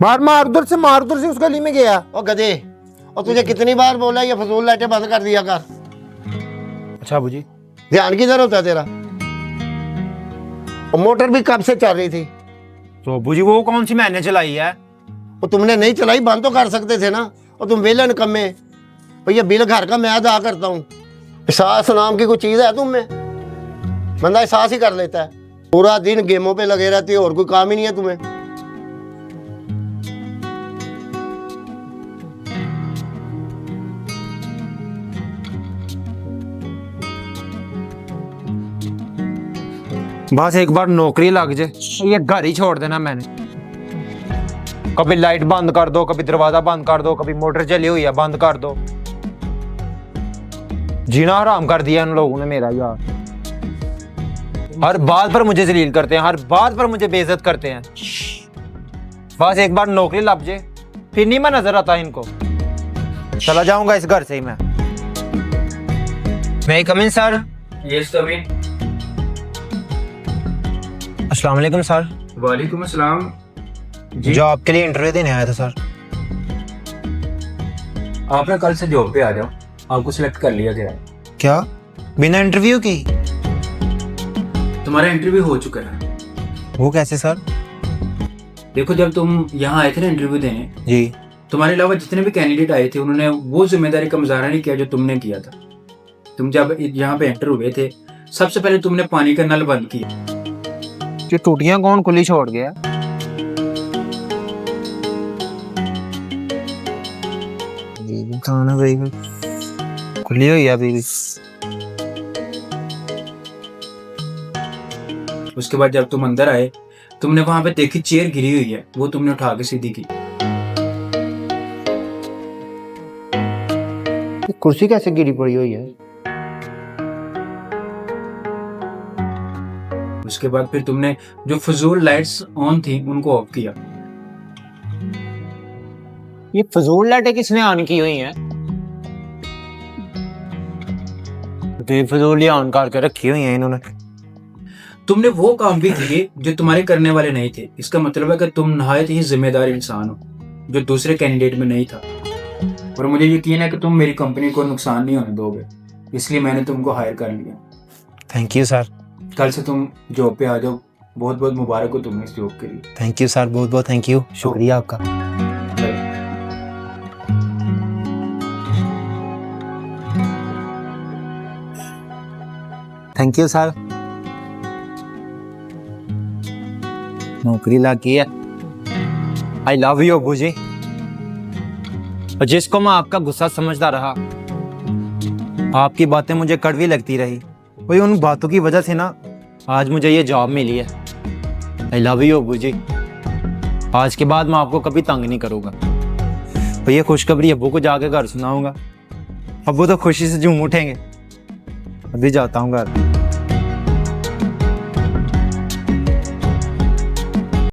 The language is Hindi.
मार मार उधर से, मार उधर से, उस गली में गया। ओ गधे, और तुझे कितनी बार बोला ये फजूल लाइटें बंद कर दिया कर। अच्छा अबू जी। ध्यान किधर होता है तेरा? और मोटर भी कब से चल रही थी? तो अबू जी वो कौन सी मैंने चलाई है? वो तुमने नहीं चलाई, बंद तो कर सकते थे ना। और तुम वेले निकम्मे, भैया बिल घर का मैं अदा करता हूँ। एहसास नाम की कोई चीज़ है तुम में? बंदा एहसास ही कर लेता है। पूरा दिन गेमों पे लगे रहते हो और कोई काम ही नहीं है तुम्हें। बस एक बार नौकरी लग जाए, ये घर ही छोड़ देना मैंने। कभी लाइट बंद कर दो, कभी दरवाजा बंद कर दो, कभी मोटर चली हुई है बंद कर दो। जीना हराम कर दिया इन लोगों ने मेरा यार। हर बात पर मुझे जलील करते हैं, हर बात पर मुझे बेइज्जत करते हैं। बस एक बार नौकरी लग जाए, फिर नहीं मैं नजर आता इनको। चला जाऊंगा इस घर से ही मैं। कम इन सर? यस कम इन। अस्सलाम वालेकुम सर। वालेकुम अस्सलाम। जो आपके लिए इंटरव्यू देने आया था सर। आप ना कल से जॉब पे आ जाओ, आपको सिलेक्ट कर लिया गया है। क्या? बिना इंटरव्यू की? तुम्हारा इंटरव्यू हो चुका है। वो कैसे सर? देखो, जब तुम यहाँ आए थे ना इंटरव्यू देने, जी। तुम्हारे अलावा जितने भी कैंडिडेट आए थे उन्होंने वो जिम्मेदारी का मुजाहरा नहीं किया जो तुमने किया था। तुम जब यहाँ पे एंटर हुए थे, सबसे पहले तुमने पानी का नल बंद किया। ये टूटियां कौन खुली छोड़ गया? खुली हुई है अभी भी। उसके बाद जब तुम अंदर आए, तुमने वहां पे देखी चेयर गिरी हुई है, वो तुमने उठा के सीधी की। कुर्सी कैसे गिरी पड़ी हुई है? उसके बाद फिर तुमने जो फजूल लाइट्स ऑन थी उनको ऑफ किया। ये फजूल लाइटें किसने ऑन की हुई हैं? बेफजूल ऑन करके रखी हुई हैं इन्होंने। तुमने वो काम भी किए जो तुम्हारे करने वाले नहीं थे। इसका मतलब है कि तुम नहायत ही जिम्मेदार इंसान हो, जो दूसरे कैंडिडेट में नहीं था। और मुझे यकीन है कि तुम मेरी कंपनी को नुकसान नहीं होने दोगे, इसलिए मैंने तुमको हायर कर लिया। Thank you sir. कल से तुम जॉब पे आ जाओ। बहुत बहुत मुबारक हो तुम्हें इस जॉब के लिए। थैंक यू सर, बहुत बहुत थैंक यू, शुक्रिया आपका। Thank you sir. नौकरी लगी है। आई लव यू अबू जी। और जिसको मैं आपका गुस्सा समझता रहा, आपकी बातें मुझे कड़वी लगती रही, वही उन बातों की वजह से ना आज मुझे ये जॉब मिली है। आई लव यू अबू जी। आज के बाद मैं आपको कभी तंग नहीं करूँगा। और ये खुशखबरी अबू को जाके घर सुनाऊंगा। अबू तो खुशी से झूम उठेंगे। अभी जाता हूँ घर।